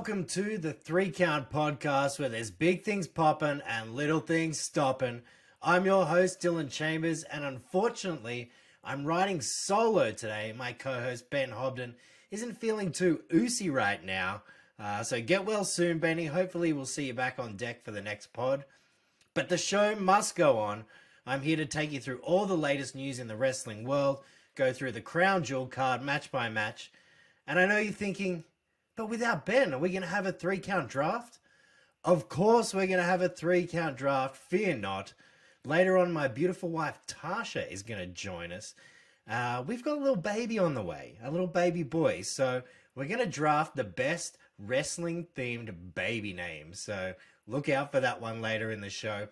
Welcome to the 3 Count podcast where there's big things popping and little things stopping. I'm your host Dylan Chambers, and unfortunately I'm riding solo today. My co-host Ben Hobden isn't feeling too Ucey right now, so get well soon, Benny. Hopefully we'll see you back on deck for the next pod. But the show must go on. I'm here to take you through all the latest news in the wrestling world, go through the Crown Jewel card match by match, and I know you're thinking, but without Ben, are we going to have a 3 count draft? Of course we're going to have a 3 count draft. Fear not. Later on, my beautiful wife Tasha is going to join us. We've got a little baby on the way, a little baby boy. So we're going to draft the best wrestling-themed baby names. So look out for that one later in the show.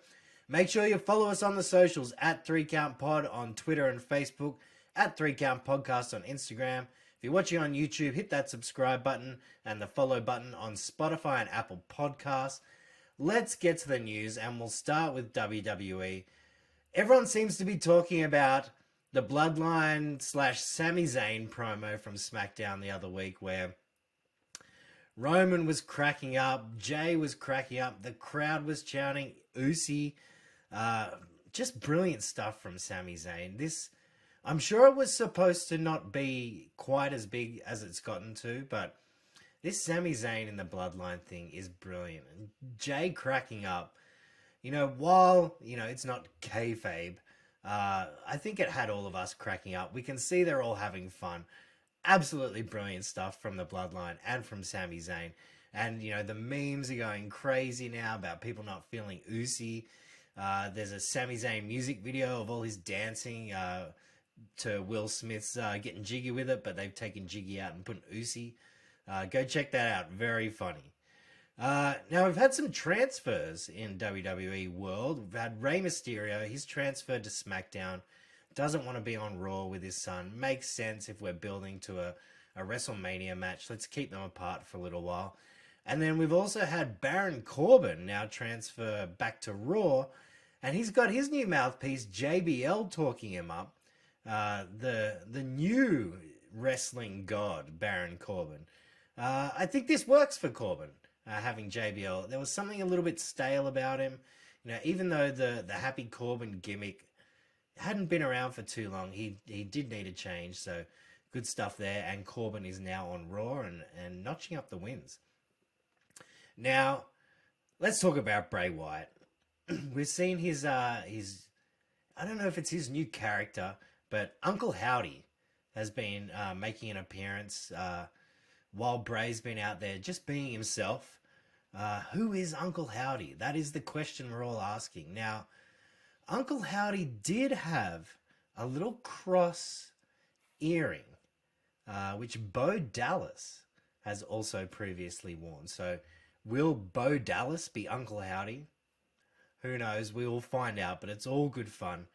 Make sure you follow us on the socials at 3 Count Pod on Twitter and Facebook, at 3 Count Podcast on Instagram. If you're watching on YouTube, hit that subscribe button and the follow button on Spotify and Apple Podcasts. Let's get to the news, and we'll start with WWE. Everyone seems to be talking about the Bloodline / Sami Zayn promo from SmackDown the other week, where Roman was cracking up, Jay was cracking up, the crowd was chanting Ucey. Just brilliant stuff from Sami Zayn. I'm sure it was supposed to not be quite as big as it's gotten to, but this Sami Zayn in the Bloodline thing is brilliant. And Jay cracking up, while, it's not kayfabe, I think it had all of us cracking up. We can see they're all having fun. Absolutely brilliant stuff from the Bloodline and from Sami Zayn. And, the memes are going crazy now about people not feeling Ucey. There's a Sami Zayn music video of all his dancing, to Will Smith's getting jiggy with it, but they've taken Jiggy out and put Ucey. Go check that out. Very funny. Now, we've had some transfers in WWE world. We've had Rey Mysterio. He's transferred to SmackDown. Doesn't want to be on Raw with his son. Makes sense if we're building to a WrestleMania match. Let's keep them apart for a little while. And then we've also had Baron Corbin now transfer back to Raw. And he's got his new mouthpiece, JBL, talking him up. The new wrestling god, Baron Corbin. I think this works for Corbin, having JBL. There was something a little bit stale about him. Even though the Happy Corbin gimmick hadn't been around for too long, he did need a change. So good stuff there. And Corbin is now on Raw and notching up the wins. Now, let's talk about Bray Wyatt. We've seen his I don't know if it's his new character, but Uncle Howdy has been making an appearance while Bray's been out there just being himself. Who is Uncle Howdy? That is the question we're all asking. Now, Uncle Howdy did have a little cross earring, which Bo Dallas has also previously worn. So will Bo Dallas be Uncle Howdy? Who knows? We will find out, but it's all good fun.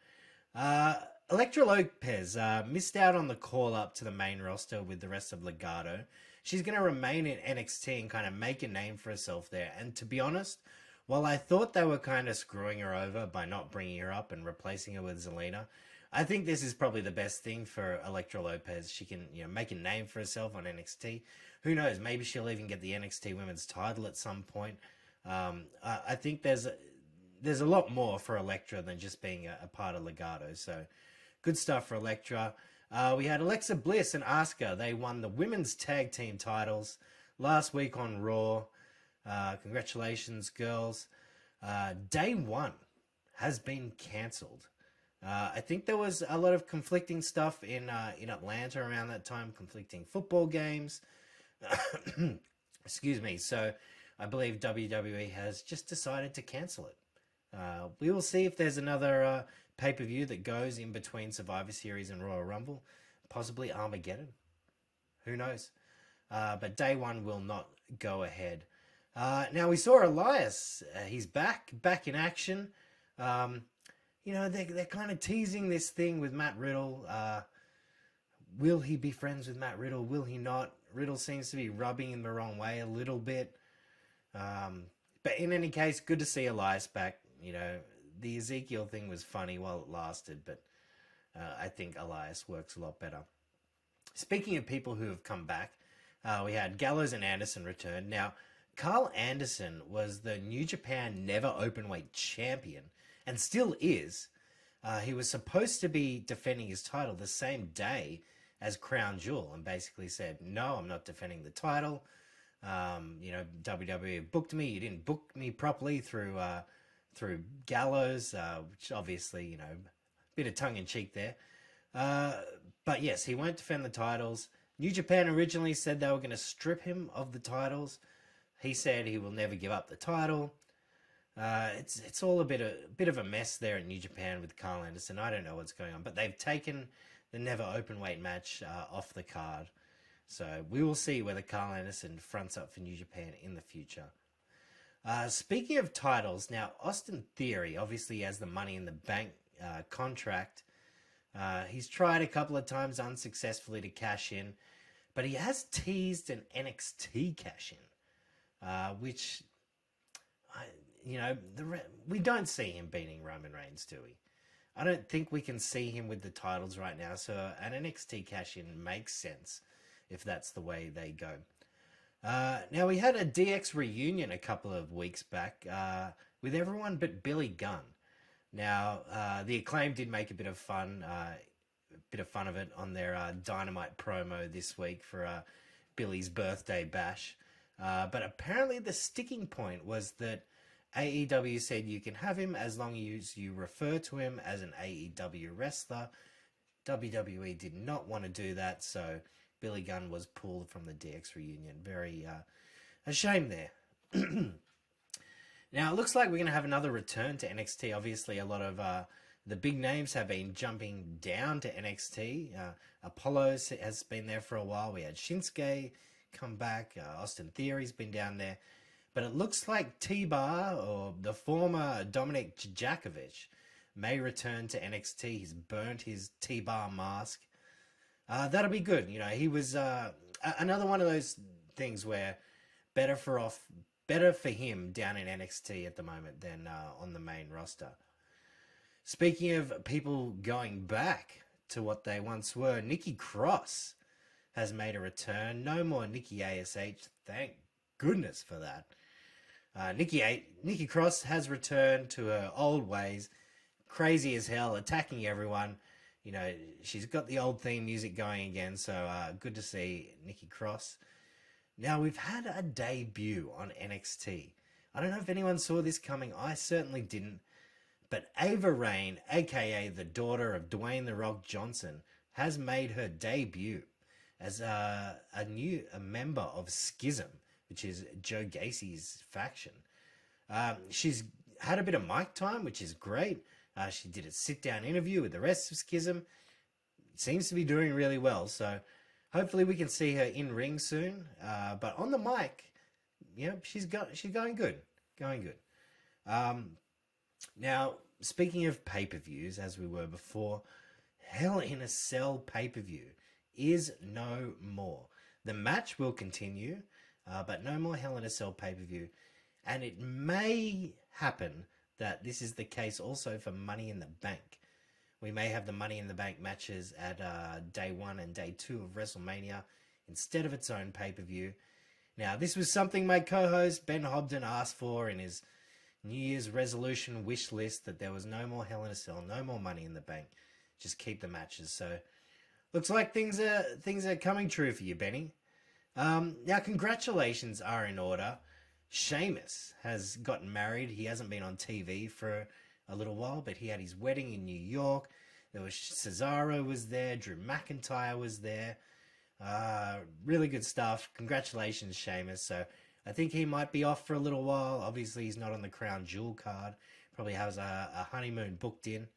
Elektra Lopez missed out on the call-up to the main roster with the rest of Legado. She's going to remain in NXT and kind of make a name for herself there. And to be honest, while I thought they were kind of screwing her over by not bringing her up and replacing her with Zelina, I think this is probably the best thing for Elektra Lopez. She can make a name for herself on NXT. Who knows? Maybe she'll even get the NXT Women's title at some point. I think there's a lot more for Elektra than just being a part of Legado. So good stuff for Elektra. We had Alexa Bliss and Asuka. They won the women's tag team titles last week on Raw. Congratulations, girls. Day 1 has been cancelled. I think there was a lot of conflicting stuff in Atlanta around that time, conflicting football games. Excuse me. So I believe WWE has just decided to cancel it. We will see if there's another pay-per-view that goes in between Survivor Series and Royal Rumble. Possibly Armageddon. Who knows? But Day 1 will not go ahead. Now we saw Elias. He's back in action. They're kind of teasing this thing with Matt Riddle. Will he be friends with Matt Riddle? Will he not? Riddle seems to be rubbing him the wrong way a little bit. But in any case, good to see Elias back. The Ezekiel thing was funny while it lasted, but I think Elias works a lot better. Speaking of people who have come back, We had Gallows and Anderson return. Now, Carl Anderson was the New Japan Never Openweight champion and still is. He was supposed to be defending his title the same day as Crown Jewel and basically said, no, I'm not defending the title. WWE booked me. You didn't book me properly through Gallows, which obviously, bit of tongue-in-cheek there. But yes, he won't defend the titles. New Japan originally said they were going to strip him of the titles. He said he will never give up the title. It's all a bit of a mess there at New Japan with Carl Anderson. I don't know what's going on, but they've taken the Never Openweight match off the card. So we will see whether Carl Anderson fronts up for New Japan in the future. Speaking of titles, now Austin Theory obviously has the Money in the Bank contract. He's tried a couple of times unsuccessfully to cash in, but he has teased an NXT cash in, which, we don't see him beating Roman Reigns, do we? I don't think we can see him with the titles right now, so an NXT cash in makes sense if that's the way they go. Now, we had a DX reunion a couple of weeks back with everyone but Billy Gunn. Now, the Acclaim did make a bit of fun of it on their Dynamite promo this week for Billy's birthday bash. But apparently the sticking point was that AEW said you can have him as long as you refer to him as an AEW wrestler. WWE did not want to do that, so Billy Gunn was pulled from the DX reunion. Very a shame there. Now, it looks like we're going to have another return to NXT. Obviously, a lot of the big names have been jumping down to NXT. Apollo has been there for a while. We had Shinsuke come back. Austin Theory's been down there. But it looks like T-Bar, or the former Dominic Djakovic, may return to NXT. He's burnt his T-Bar mask. That'll be good. He was another one of those things where better for him down in NXT at the moment than on the main roster. Speaking of people going back to what they once were, Nikki Cross has made a return. No more Nikki ASH. Thank goodness for that. Nikki Cross has returned to her old ways, crazy as hell, attacking everyone. She's got the old theme music going again, so good to see Nikki Cross. Now, we've had a debut on NXT. I don't know if anyone saw this coming. I certainly didn't. But Ava Raine, a.k.a. the daughter of Dwayne The Rock Johnson, has made her debut as a member of Schism, which is Joe Gacy's faction. She's had a bit of mic time, which is great. She did a sit-down interview with the rest of Schism. Seems to be doing really well, so hopefully we can see her in ring soon. But on the mic, she's going good. Now, speaking of pay-per-views, as we were before, Hell in a Cell pay-per-view is no more. The match will continue, but no more Hell in a Cell pay-per-view. And it may happen that this is the case also for Money in the Bank. We may have the Money in the Bank matches at day 1 and day 2 of WrestleMania instead of its own pay-per-view. Now, this was something my co-host Ben Hobden asked for in his New Year's resolution wish list, that there was no more Hell in a Cell, no more Money in the Bank. Just keep the matches. So, looks like things are coming true for you, Benny. Now, congratulations are in order. Sheamus has gotten married. He hasn't been on TV for a little while, but he had his wedding in New York. There was Cesaro was there. Drew McIntyre was there. Really good stuff. Congratulations, Sheamus. So I think he might be off for a little while. Obviously, he's not on the Crown Jewel card. Probably has a honeymoon booked in.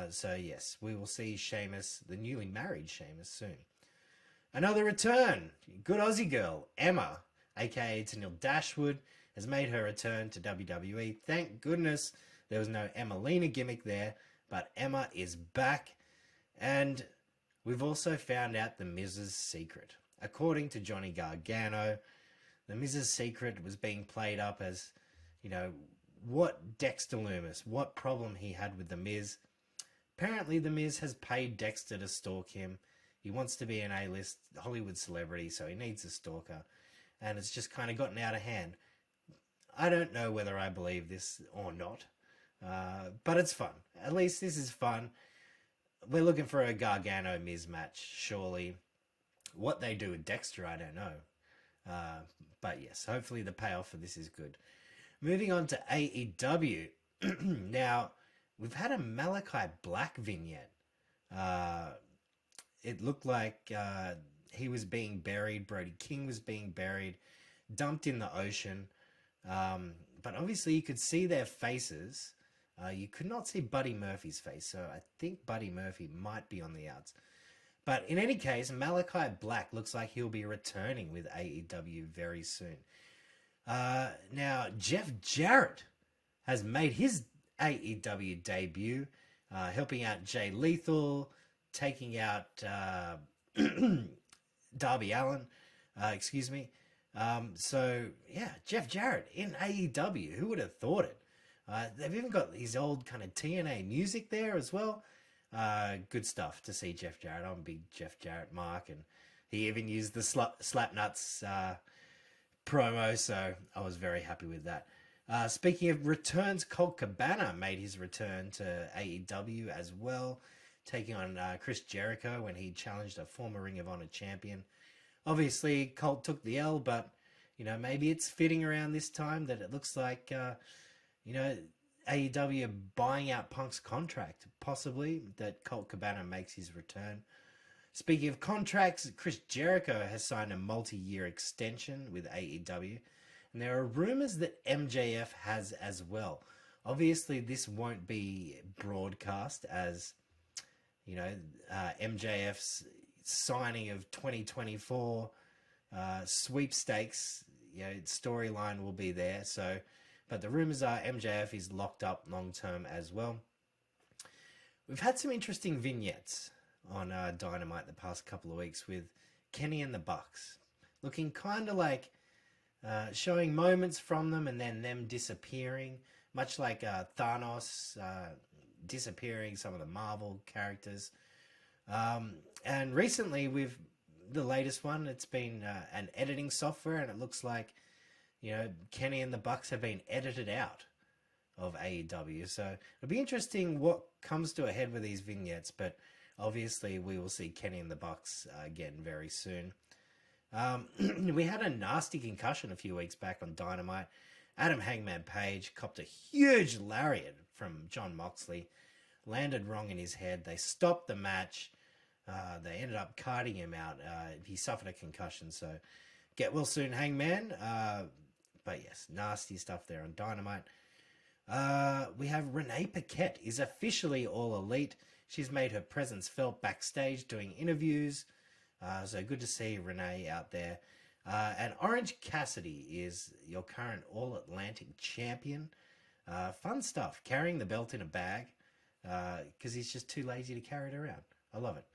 So yes, we will see Sheamus, the newly married Sheamus, soon. Another return. Good Aussie girl, Emma, a.k.a. Tenille Dashwood, has made her return to WWE. Thank goodness there was no Emmalina gimmick there, but Emma is back. And we've also found out the Miz's secret. According to Johnny Gargano, the Miz's secret was being played up as, what Dexter Lumis, what problem he had with the Miz. Apparently the Miz has paid Dexter to stalk him. He wants to be an A-list Hollywood celebrity, so he needs a stalker. And it's just kind of gotten out of hand. I don't know whether I believe this or not, but it's fun. At least this is fun. We're looking for a Gargano Miz match, surely. What they do with Dexter, I don't know. But yes, hopefully the payoff for this is good. Moving on to AEW. Now, we've had a Malachi Black vignette. It looked like he was being buried. Brody King was being buried, dumped in the ocean. But obviously you could see their faces. You could not see Buddy Murphy's face, so I think Buddy Murphy might be on the outs. But in any case, Malachi Black looks like he'll be returning with AEW very soon. Now, Jeff Jarrett has made his AEW debut, helping out Jay Lethal, taking out Darby Allin, so, yeah, Jeff Jarrett in AEW. Who would have thought it? They've even got his old kind of TNA music there as well. Good stuff to see Jeff Jarrett. I'm a big Jeff Jarrett mark, and he even used the Slapnuts promo, so I was very happy with that. Speaking of returns, Colt Cabana made his return to AEW as well, taking on Chris Jericho when he challenged a former Ring of Honor champion. Obviously, Colt took the L, but, maybe it's fitting around this time that it looks like, AEW buying out Punk's contract, possibly, that Colt Cabana makes his return. Speaking of contracts, Chris Jericho has signed a multi-year extension with AEW, and there are rumors that MJF has as well. Obviously, this won't be broadcast as, MJF's signing of 2024 sweepstakes, storyline will be there. So, but the rumors are MJF is locked up long term as well. We've had some interesting vignettes on Dynamite the past couple of weeks with Kenny and the Bucks, looking kind of like showing moments from them and then them disappearing, much like Thanos disappearing some of the Marvel characters. And recently, with the latest one, it's been an editing software, and it looks like, Kenny and the Bucks have been edited out of AEW. So it'll be interesting what comes to a head with these vignettes, but obviously we will see Kenny and the Bucks again very soon. We had a nasty concussion a few weeks back on Dynamite. Adam Hangman Page copped a huge lariat from Jon Moxley, landed wrong in his head. They stopped the match. They ended up carting him out. He suffered a concussion, so get well soon, Hangman. But yes, nasty stuff there on Dynamite. We have Renee Paquette is officially All Elite. She's made her presence felt backstage doing interviews. So good to see Renee out there. And Orange Cassidy is your current All Atlantic champion. Fun stuff, carrying the belt in a bag because he's just too lazy to carry it around. I love it.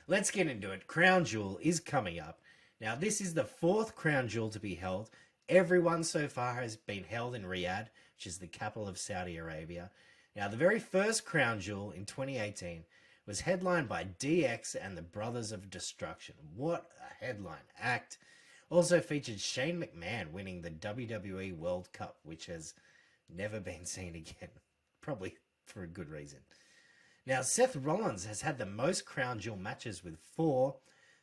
Let's get into it. Crown Jewel is coming up. Now, this is the fourth Crown Jewel to be held. Every one so far has been held in Riyadh, which is the capital of Saudi Arabia. Now, the very first Crown Jewel in 2018 was headlined by DX and the Brothers of Destruction. What a headline act. Also featured Shane McMahon winning the WWE World Cup, which has never been seen again. Probably for a good reason. Now, Seth Rollins has had the most Crown Jewel matches with 4,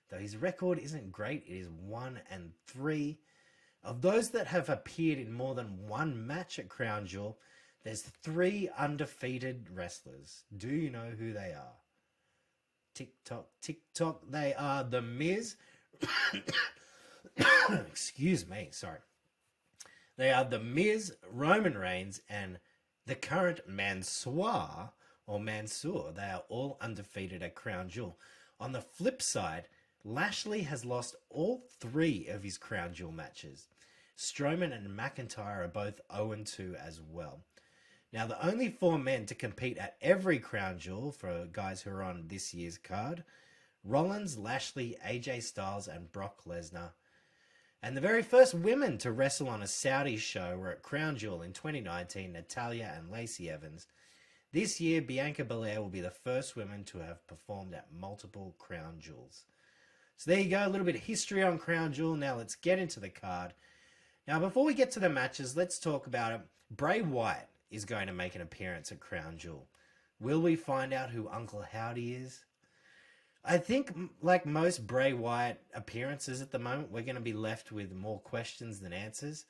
though his record isn't great. It is 1-3. Of those that have appeared in more than one match at Crown Jewel, there's 3 undefeated wrestlers. Do you know who they are? Tick tock, tick tock. They are The Miz. Excuse me, sorry. They are The Miz, Roman Reigns, and the current Mansoor. They are all undefeated at Crown Jewel. On the flip side, Lashley has lost all 3 of his Crown Jewel matches. Strowman and McIntyre are both 0-2 as well. Now, the only 4 men to compete at every Crown Jewel for guys who are on this year's card: Rollins, Lashley, AJ Styles, and Brock Lesnar. And the very first women to wrestle on a Saudi show were at Crown Jewel in 2019, Natalya and Lacey Evans. This year, Bianca Belair will be the first woman to have performed at multiple crown jewels. So there you go, a little bit of history on Crown Jewel. Now let's get into the card. Now, before we get to the matches, let's talk about it. Bray Wyatt is going to make an appearance at Crown Jewel. Will we find out who Uncle Howdy is? I think, like most Bray Wyatt appearances at the moment, we're going to be left with more questions than answers.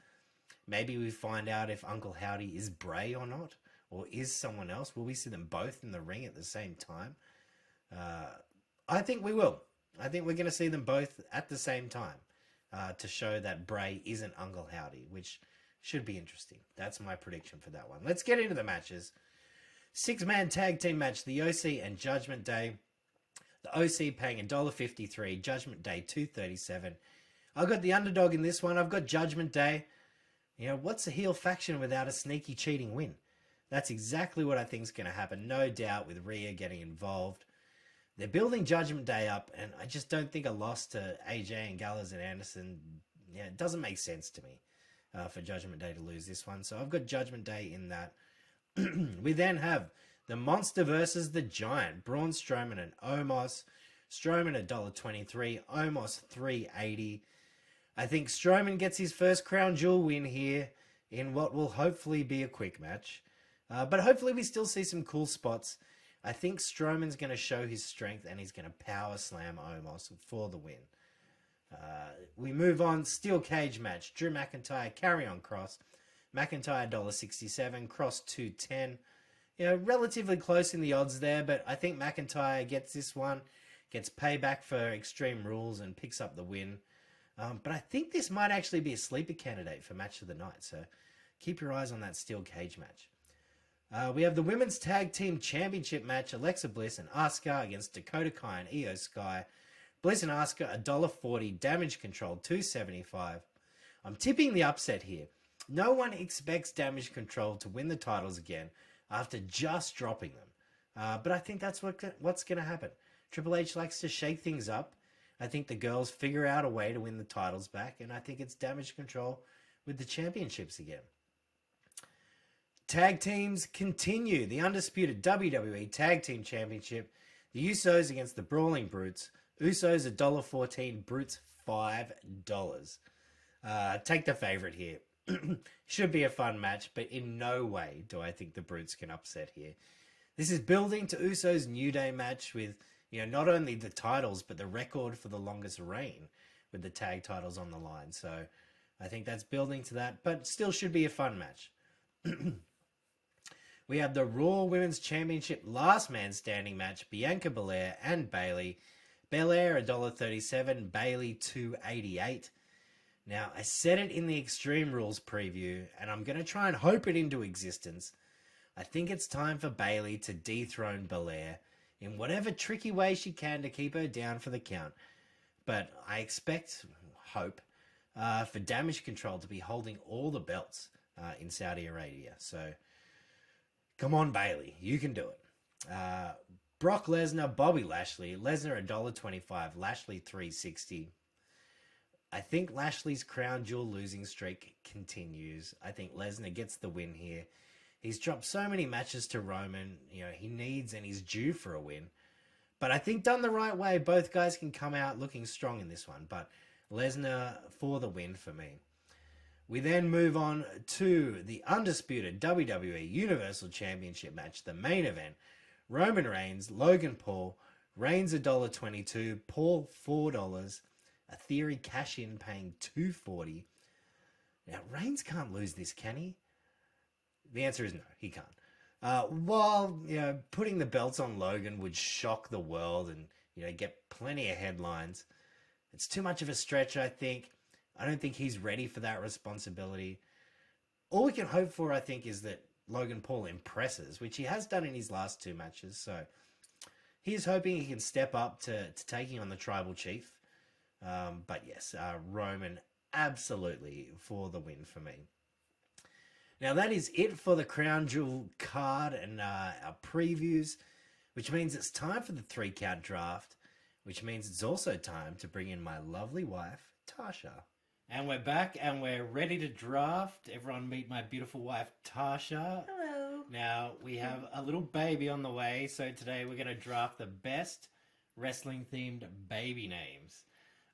Maybe we find out if Uncle Howdy is Bray or not, or is someone else. Will we see them both in the ring at the same time? I think we will. I think we're going to see them both at the same time to show that Bray isn't Uncle Howdy, which should be interesting. That's my prediction for that one. Let's get into the matches. 6-man tag team match, the Ucey and Judgment Day. The Ucey paying $1.53, Judgment Day $2.37. I've got the underdog in this one. I've got Judgment Day. You know, what's a heel faction without a sneaky cheating win? That's exactly what I think is going to happen, no doubt, with Rhea getting involved. They're building Judgment Day up, and I just don't think a loss to AJ and Gallows and Anderson, it doesn't make sense to me for Judgment Day to lose this one. So I've got Judgment Day in that. We then have the Monster versus the Giant, Braun Strowman and Omos. Strowman $1.23, Omos $3.80. I think Strowman gets his first Crown Jewel win here in what will hopefully be a quick match. But hopefully we still see some cool spots. I think Strowman's going to show his strength and he's going to power slam Omos for the win. We move on, steel cage match. Drew McIntyre, Karrion Kross. McIntyre $1.67, Kross $2.10. You know, relatively close in the odds there, but I think McIntyre gets this one, gets payback for Extreme Rules and picks up the win. But I think this might actually be a sleeper candidate for match of the night, so keep your eyes on that steel cage match. We have the Women's Tag Team Championship match, Alexa Bliss and Asuka against Dakota Kai and Io Sky. Bliss and Asuka $1.40, Damage Control $2.75. I'm tipping the upset here. No one expects Damage Control to win the titles again after just dropping them. But I think that's what's going to happen. Triple H likes to shake things up. I think the girls figure out a way to win the titles back, and I think it's Damage Control with the championships again. Tag teams continue. The undisputed WWE Tag Team Championship. The Usos against the Brawling Brutes. Usos $1.14, Brutes $5. Take the favorite here. Should be a fun match, but in no way do I think the Brutes can upset here. This is building to Usos' New Day match with, not only the titles, but the record for the longest reign with the tag titles on the line. So I think that's building to that, but still should be a fun match. We have the Raw Women's Championship last man standing match, Bianca Belair and Bayley. Belair $1.37, Bayley $2.88. Now, I said it in the Extreme Rules preview, and I'm going to try and hope it into existence. I think it's time for Bayley to dethrone Belair in whatever tricky way she can to keep her down for the count. But I hope, for Damage Control to be holding all the belts in Saudi Arabia. So, come on, Bayley. You can do it. Brock Lesnar, Bobby Lashley. Lesnar $1.25, Lashley $3.60. I think Lashley's Crown Jewel losing streak continues. I think Lesnar gets the win here. He's dropped so many matches to Roman. He needs and he's due for a win. But I think done the right way, both guys can come out looking strong in this one. But Lesnar for the win for me. We then move on to the undisputed WWE Universal Championship match, the main event. Roman Reigns, Logan Paul. Reigns $1.22, Paul $4. A Theory cash-in paying $2.40. Now, Reigns can't lose this, can he? The answer is no, he can't. While, putting the belts on Logan would shock the world and, get plenty of headlines, it's too much of a stretch, I think. I don't think he's ready for that responsibility. All we can hope for, I think, is that Logan Paul impresses, which he has done in his last two matches. So he's hoping he can step up to taking on the Tribal Chief. But yes, Roman absolutely for the win for me. Now that is it for the Crown Jewel card and our previews, which means it's time for the 3-count draft, which means it's also time to bring in my lovely wife, Tasha. And we're back and we're ready to draft. Everyone meet my beautiful wife, Tasha. Hello. Now, we have a little baby on the way, so today we're going to draft the best wrestling-themed baby names.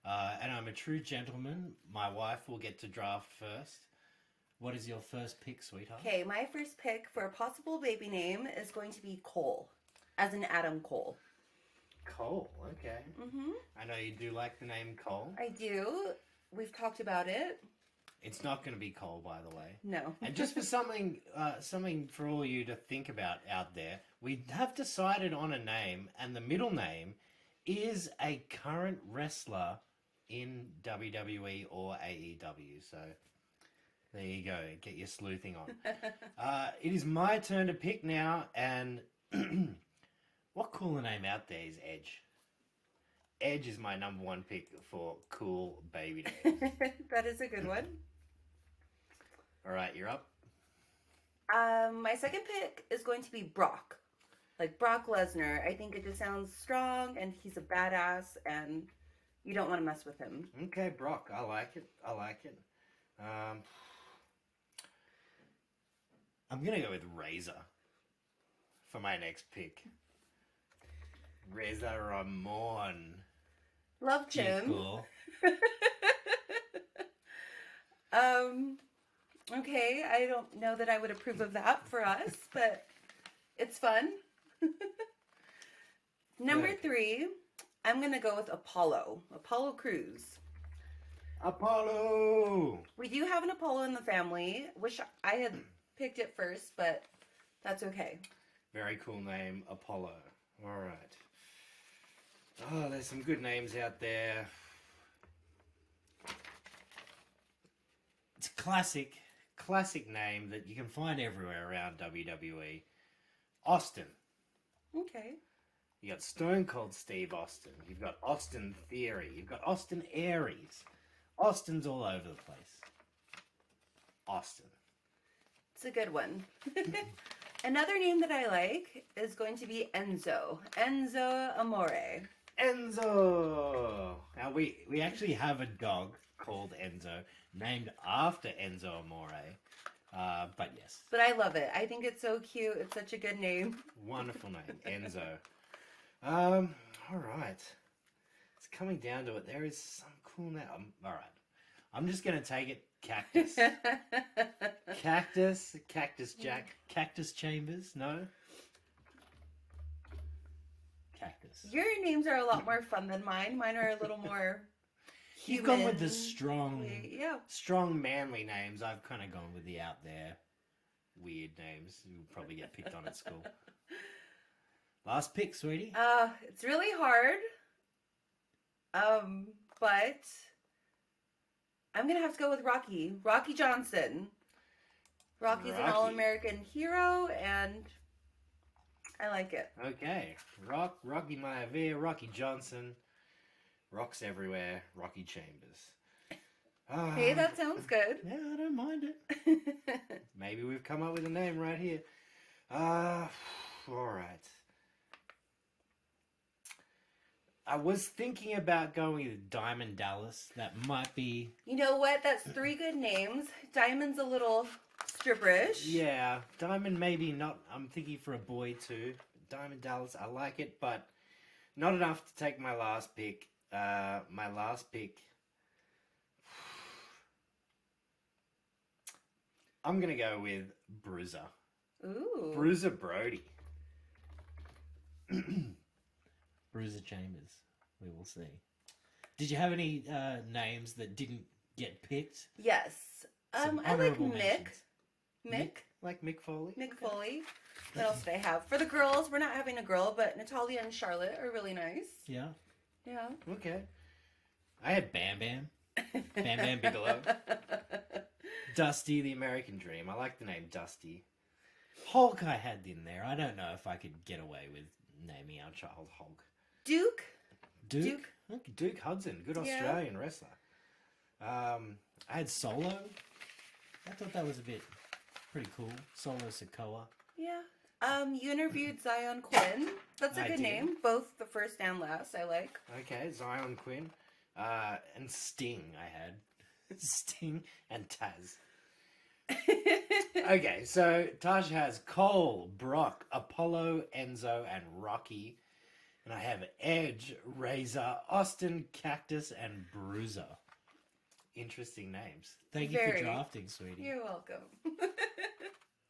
And I'm a true gentleman. My wife will get to draft first. What is your first pick, sweetheart? Okay, my first pick for a possible baby name is going to be Cole, as in Adam Cole. Cole, okay. Mm-hmm. I know you do like the name Cole. I do. We've talked about it. It's not going to be Cole, by the way. No. And just for something for all you to think about out there, we have decided on a name, and the middle name is a current wrestler in WWE or AEW. So there you go. Get your sleuthing on. It is my turn to pick now, and what cooler name out there is Edge? Edge is my number one pick for cool baby names. That is a good one. All right, you're up. My second pick is going to be Brock. Like Brock Lesnar. I think it just sounds strong, and he's a badass, and you don't want to mess with him. Okay, Brock. I like it. I'm going to go with Razor for my next pick. Razor Ramon. Love Jim. Cool. Okay, I don't know that I would approve of that for us, but it's fun. Number 3, I'm going to go with Apollo. Apollo Crews. Apollo! We do have an Apollo in the family. Wish I had picked it first, but that's okay. Very cool name, Apollo. All right. Oh, there's some good names out there. It's a classic name that you can find everywhere around WWE. Austin. Okay. You got Stone Cold Steve Austin. You've got Austin Theory. You've got Austin Aries. Austin's all over the place. Austin. It's a good one. Another name that I like is going to be Enzo. Enzo Amore. Enzo! Now, we actually have a dog called Enzo, named after Enzo Amore. But yes. But I love it. I think it's so cute. It's such a good name. Wonderful name, Enzo. All right. It's coming down to it. There is some cool name. All right. I'm just going to take it. Cactus. Cactus Jack. Cactus Chambers. No? Cactus. Your names are a lot more fun than mine. Mine are a little more You've human. gone with the strong, yeah. strong manly names. I've kind of gone with the out there weird names. You'll probably get picked on at school. Last pick, sweetie. It's really hard. But I'm gonna have to go with Rocky. Rocky Johnson. Rocky's an all-American hero, and I like it. Okay. Rocky Maivia, Rocky Johnson. Rocks everywhere. Rocky Chambers. Hey, that sounds good. Yeah, I don't mind it. Maybe we've come up with a name right here. All right. I was thinking about going with Diamond Dallas. That might be... You know what? That's 3 good names. Diamond's a little stripperish. Yeah, Diamond maybe not. I'm thinking for a boy too. Diamond Dallas, I like it, but not enough to take my last pick. My last pick... I'm going to go with Bruiser. Ooh. Bruiser Brody. Bruiser Chambers. We will see. Did you have any names that didn't get picked? Yes. I like Mick. Mick. Like Mick Foley? Mick Foley. What else did I have? For the girls, we're not having a girl, but Natalia and Charlotte are really nice. Yeah. Yeah. Okay. I had Bam Bam. Bam Bam Bigelow. Dusty, the American Dream. I like the name Dusty. Hulk I had in there. I don't know if I could get away with naming our child Hulk. Duke. Duke Hudson. Good Australian wrestler. I had Solo. I thought that was a bit pretty cool. Solo Sikoa. Yeah. You interviewed Zion Quinn. That's a good name. Both the first and last I like. Okay, Zion Quinn. And Sting I had. Sting and Taz. Okay, so Tasha has Cole, Brock, Apollo, Enzo, and Rocky. And I have Edge, Razor, Austin, Cactus, and Bruiser. Interesting names. Thank you for drafting, sweetie. You're welcome.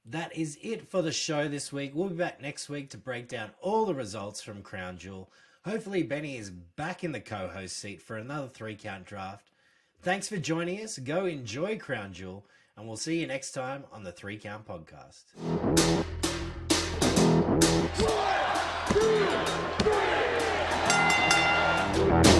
That is it for the show this week. We'll be back next week to break down all the results from Crown Jewel. Hopefully Benny is back in the co-host seat for another 3-count draft. Thanks for joining us. Go enjoy Crown Jewel, and we'll see you next time on the 3-Count Podcast. 1, 2,